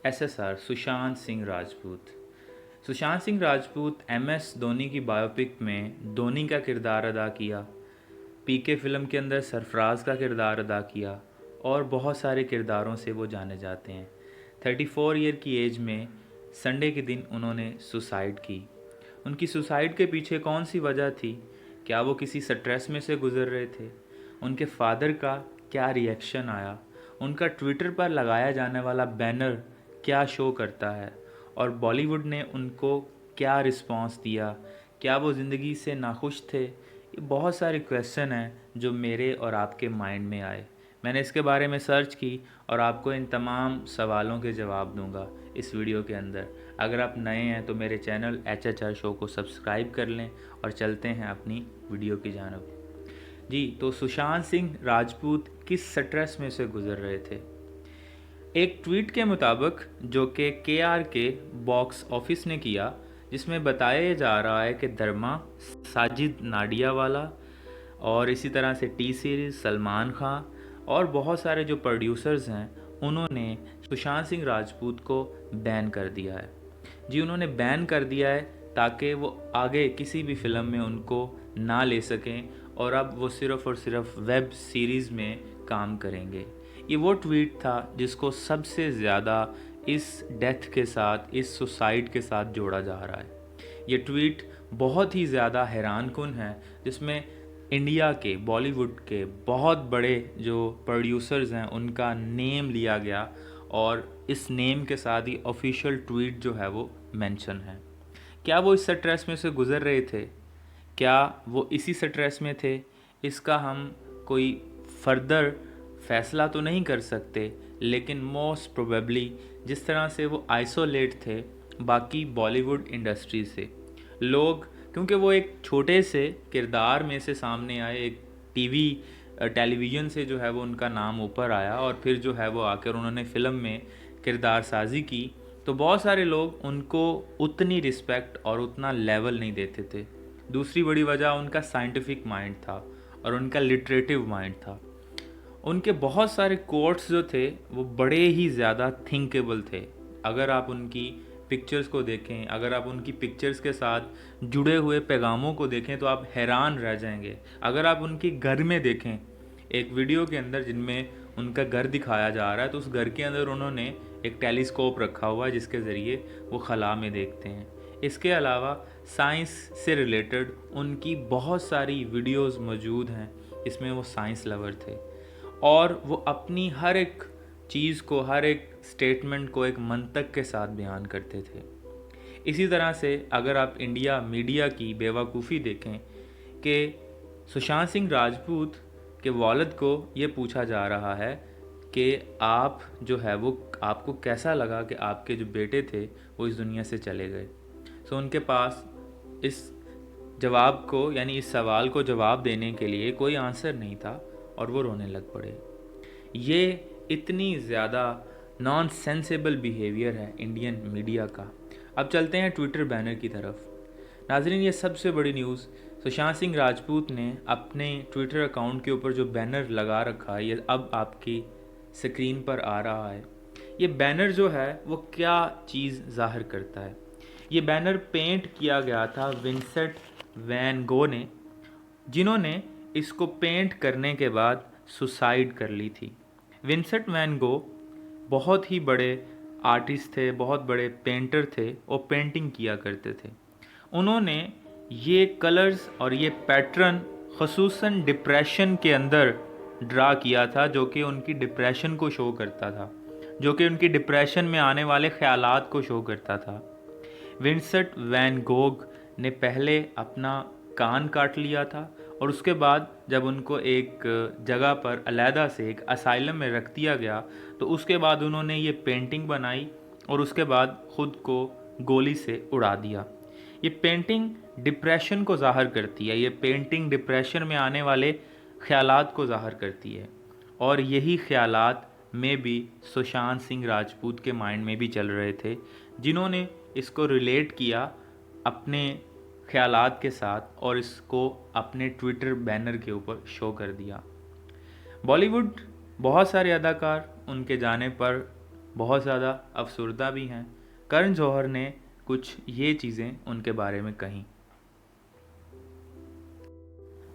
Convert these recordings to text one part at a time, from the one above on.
SSR Sushant Singh Rajput. Sushant Singh Rajput MS Dhoni की biopic में धोनी का किरदार अदा किया, पीके फिल्म के अंदर सरफराज का किरदार अदा किया और बहुत सारे किरदारों से वो जाने जाते हैं। 34 ईयर की एज में संडे के दिन उन्होंने सुसाइड की। उनकी सुसाइड के पीछे कौन सी वजह थी? क्या वो किसी स्ट्रेस में से गुजर रहे थे? उनके फादर का क्या रिएक्शन आया? उनका ट्विटर पर लगाया जाने वाला बैनर क्या शो करता है? और बॉलीवुड ने उनको क्या रिस्पॉन्स दिया? क्या वो ज़िंदगी से नाखुश थे? ये बहुत सारे क्वेश्चन हैं जो मेरे और आपके माइंड में आए। मैंने इसके बारे में सर्च की और आपको इन तमाम सवालों के जवाब दूंगा इस वीडियो के अंदर। अगर आप नए हैं तो मेरे चैनल HHR शो को सब्सक्राइब कर लें और चलते हैं अपनी वीडियो की जानब। जी, तो सुशांत सिंह राजपूत किस स्ट्रेस में से गुजर रहे थे? एक ट्वीट के मुताबिक जो कि KRK बॉक्स ऑफिस ने किया, जिसमें बताया जा रहा है कि धर्मा, साजिद नाडियावाला और इसी तरह से टी सीरीज़, सलमान खान और बहुत सारे जो प्रोड्यूसर्स हैं उन्होंने सुशांत सिंह राजपूत को बैन कर दिया है। जी, उन्होंने बैन कर दिया है ताकि वो आगे किसी भी फिल्म में उनको ना ले सकें और अब वो सिर्फ़ और सिर्फ वेब सीरीज़ में काम करेंगे। ये वो ट्वीट था जिसको सबसे ज़्यादा इस डेथ के साथ, इस सुसाइड के साथ जोड़ा जा रहा है। ये ट्वीट बहुत ही ज़्यादा हैरानकुन है, जिसमें इंडिया के, बॉलीवुड के बहुत बड़े जो प्रोड्यूसर्स हैं उनका नेम लिया गया और इस नेम के साथ ही ऑफिशियल ट्वीट जो है वो मेंशन है। क्या वो इस स्ट्रेस में से गुज़र रहे थे? क्या वो इसी स्ट्रेस में थे? इसका हम कोई फर्दर फैसला तो नहीं कर सकते, लेकिन मोस्ट प्रोबेबली जिस तरह से वो आइसोलेट थे बाकी बॉलीवुड इंडस्ट्री से, लोग, क्योंकि वो एक छोटे से किरदार में से सामने आए, एक टेलीविज़न से जो है वो उनका नाम ऊपर आया और फिर जो है वो आकर उन्होंने फ़िल्म में किरदार साजी की, तो बहुत सारे लोग उनको उतनी रिस्पेक्ट और उतना लेवल नहीं देते थे। दूसरी बड़ी वजह उनका साइंटिफिक माइंड था और उनका लिटरेटिव माइंड था। उनके बहुत सारे कोट्स जो थे वो बड़े ही ज़्यादा थिंकेबल थे। अगर आप उनकी पिक्चर्स को देखें, अगर आप उनकी पिक्चर्स के साथ जुड़े हुए पैगामों को देखें तो आप हैरान रह जाएंगे। अगर आप उनके घर में देखें, एक वीडियो के अंदर जिनमें उनका घर दिखाया जा रहा है, तो उस घर के अंदर उन्होंने एक टेलीस्कोप रखा हुआ है जिसके ज़रिए वो खला में देखते हैं। इसके अलावा साइंस से रिलेटेड उनकी बहुत सारी वीडियोस मौजूद हैं, इसमें वो साइंस लवर थे और वो अपनी हर एक चीज़ को, हर एक स्टेटमेंट को एक मंतक के साथ बयान करते थे। इसी तरह से अगर आप इंडिया मीडिया की बेवकूफ़ी देखें कि सुशांत सिंह राजपूत के वालिद को ये पूछा जा रहा है कि आप जो है वो, आपको कैसा लगा कि आपके जो बेटे थे वो इस दुनिया से चले गए। सो उनके पास इस जवाब को, यानी इस सवाल को जवाब देने के लिए कोई आंसर नहीं था और वो रोने लग पड़े। ये इतनी ज़्यादा नॉन सेंसेबल बिहेवियर है इंडियन मीडिया का। अब चलते हैं ट्विटर बैनर की तरफ। नाजरीन, ये सबसे बड़ी न्यूज़, सुशांत सिंह राजपूत ने अपने ट्विटर अकाउंट के ऊपर जो बैनर लगा रखा है, ये अब आपकी स्क्रीन पर आ रहा है। ये बैनर जो है वो क्या चीज़ ज़ाहिर करता है? ये बैनर पेंट किया गया था विंसेंट वैन गो ने, जिन्होंने इसको पेंट करने के बाद सुसाइड कर ली थी। विंसेंट वैन गो बहुत ही बड़े आर्टिस्ट थे, बहुत बड़े पेंटर थे और पेंटिंग किया करते थे। उन्होंने ये कलर्स और ये पैटर्न ख़ुसूसन डिप्रेशन के अंदर ड्रा किया था, जो कि उनकी डिप्रेशन को शो करता था, जो कि उनकी डिप्रेशन में आने वाले ख़यालात को शो करता था। विंसेंट वैन गोग ने पहले अपना कान काट लिया था और उसके बाद जब उनको एक जगह पर अलहदा से एक असाइलम में रख दिया गया, तो उसके बाद उन्होंने ये पेंटिंग बनाई और उसके बाद ख़ुद को गोली से उड़ा दिया। ये पेंटिंग डिप्रेशन को ज़ाहिर करती है, ये पेंटिंग डिप्रेशन में आने वाले ख़यालात को ज़ाहिर करती है और यही ख़यालात में भी सुशांत सिंह राजपूत के माइंड में भी चल रहे थे, जिन्होंने इसको रिलेट किया अपने ख़यालात के साथ और इसको अपने ट्विटर बैनर के ऊपर शो कर दिया। बॉलीवुड बहुत सारे अदाकार उनके जाने पर बहुत ज़्यादा अफसरदा भी हैं। करण जौहर ने कुछ ये चीज़ें उनके बारे में कहीं।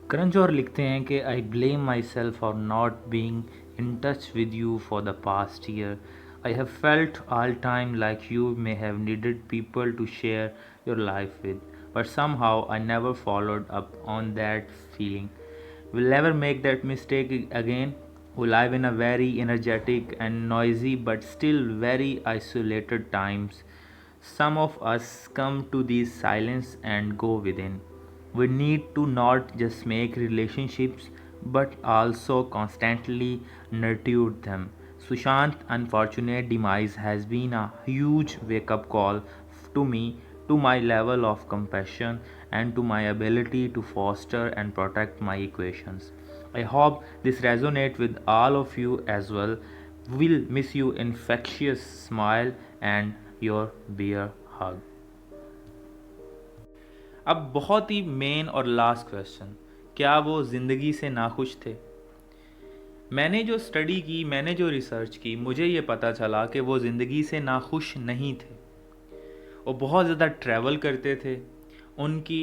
करण जौहर लिखते हैं कि I blame myself for not being in touch with you for the past year. I have felt all time like you may have needed people to share your life with, but somehow I never followed up on that feeling. Will never make that mistake again. We live in a very energetic and noisy but still very isolated times. Some of us come to these silence and go within. We need to not just make relationships but also constantly nurture them. Sushant's unfortunate demise has been a huge wake up call to me, to my level of compassion, and to my ability to foster and protect my equations. I hope this resonates with all of you as well. We'll miss you infectious smile and your bear hug. अब बहुत ही main और last question, क्या वो ज़िंदगी से नाखुश थे? मैंने जो स्टडी की, मैंने जो रिसर्च की, मुझे ये पता चला कि वो ज़िंदगी से नाखुश नहीं थे। वो बहुत ज़्यादा ट्रैवल करते थे। उनकी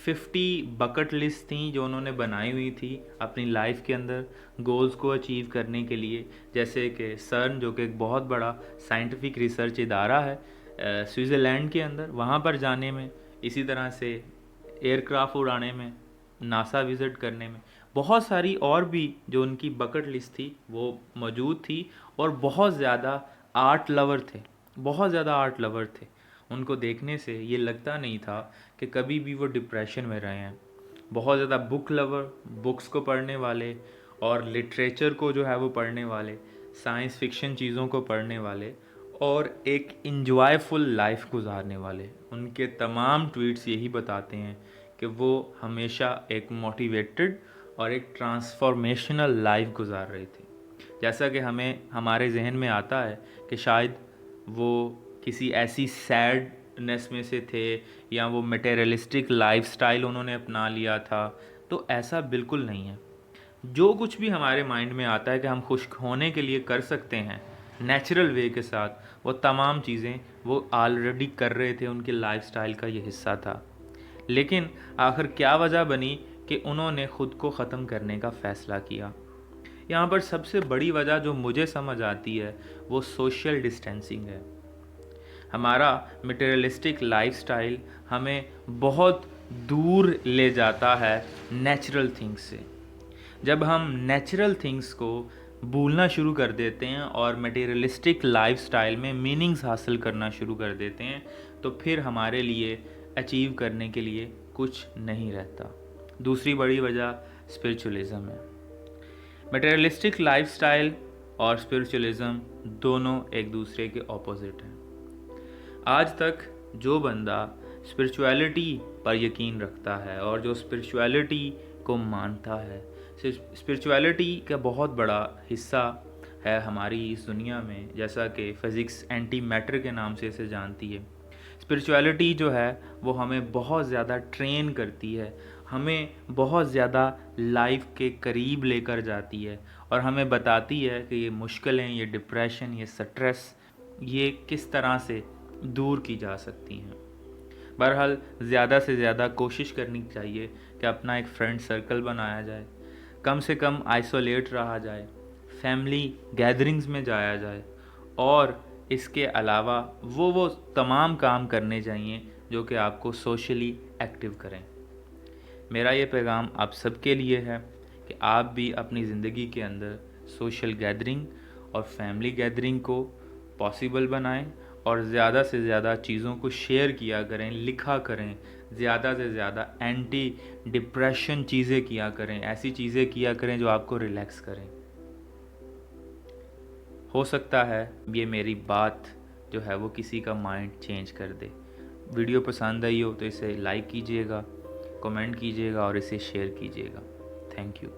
50 बकेट लिस्ट थी जो उन्होंने बनाई हुई थी अपनी लाइफ के अंदर गोल्स को अचीव करने के लिए। जैसे कि सर्न, जो कि एक बहुत बड़ा साइंटिफिक रिसर्च इदारा है स्विट्ज़रलैंड के अंदर, वहाँ पर जाने में, इसी तरह से एयरक्राफ्ट उड़ाने में, नासा विज़िट करने में, बहुत सारी और भी जो उनकी बकेट लिस्ट थी वो मौजूद थी। और बहुत ज़्यादा आर्ट लवर थे, बहुत ज़्यादा आर्ट लवर थे। उनको देखने से ये लगता नहीं था कि कभी भी वो डिप्रेशन में रहे हैं। बहुत ज़्यादा बुक लवर, बुक्स को पढ़ने वाले और लिटरेचर को जो है वो पढ़ने वाले, साइंस फिक्शन चीज़ों को पढ़ने वाले और एक इंजॉयफुल लाइफ गुजारने वाले। उनके तमाम ट्वीट्स यही बताते हैं कि वो हमेशा एक मोटिवेटेड और एक ट्रांसफॉर्मेशनल लाइफ गुजार रहे थे। जैसा कि हमें हमारे जहन में आता है कि शायद वो किसी ऐसी सैडनेस में से थे या वो मटेरियलिस्टिक लाइफस्टाइल उन्होंने अपना लिया था, तो ऐसा बिल्कुल नहीं है। जो कुछ भी हमारे माइंड में आता है कि हम खुश होने के लिए कर सकते हैं नेचुरल वे के साथ, वो तमाम चीज़ें वो ऑलरेडी कर रहे थे, उनके लाइफस्टाइल का ये हिस्सा था। लेकिन आखिर क्या वजह बनी कि उन्होंने ख़ुद को ख़त्म करने का फ़ैसला किया? यहाँ पर सबसे बड़ी वजह जो मुझे समझ आती है वो सोशल डिस्टेंसिंग है। हमारा मटेरियलिस्टिक लाइफस्टाइल हमें बहुत दूर ले जाता है नेचुरल थिंग्स से। जब हम नेचुरल थिंग्स को भूलना शुरू कर देते हैं और मटेरियलिस्टिक लाइफस्टाइल में मीनिंग्स हासिल करना शुरू कर देते हैं, तो फिर हमारे लिए अचीव करने के लिए कुछ नहीं रहता। दूसरी बड़ी वजह स्पिरिचुअलिज़म है। मटेरियलिस्टिक लाइफस्टाइल और स्पिरिचुअलिज़म दोनों एक दूसरे के ऑपोजिट हैं। आज तक जो बंदा स्पिरिचुअलिटी पर यकीन रखता है और जो स्पिरिचुअलिटी को मानता है, स्पिरिचुअलिटी का बहुत बड़ा हिस्सा है हमारी इस दुनिया में, जैसा कि फ़िज़िक्स एंटी मैटर के नाम से इसे जानती है। स्पिरिचुअलिटी जो है वो हमें बहुत ज़्यादा ट्रेन करती है, हमें बहुत ज़्यादा लाइफ के करीब लेकर जाती है और हमें बताती है कि ये मुश्किलें, ये डिप्रेशन, ये स्ट्रेस, ये किस तरह से दूर की जा सकती हैं। बहरहाल ज़्यादा से ज़्यादा कोशिश करनी चाहिए कि अपना एक फ्रेंड सर्कल बनाया जाए, कम से कम आइसोलेट रहा जाए, फैमिली गैदरिंग्स में जाया जाए और इसके अलावा वो तमाम काम करने चाहिए जो कि आपको सोशली एक्टिव करें। मेरा ये पैगाम आप सबके लिए है कि आप भी अपनी ज़िंदगी के अंदर सोशल गैदरिंग और फैमिली गैदरिंग को पॉसिबल बनाएं और ज़्यादा से ज़्यादा चीज़ों को शेयर किया करें, लिखा करें, ज़्यादा से ज़्यादा एंटी डिप्रेशन चीज़ें किया करें, ऐसी चीज़ें किया करें जो आपको रिलैक्स करें। हो सकता है ये मेरी बात जो है वो किसी का माइंड चेंज कर दे। वीडियो पसंद आई हो तो इसे लाइक कीजिएगा, कमेंट कीजिएगा और इसे शेयर कीजिएगा। Thank you.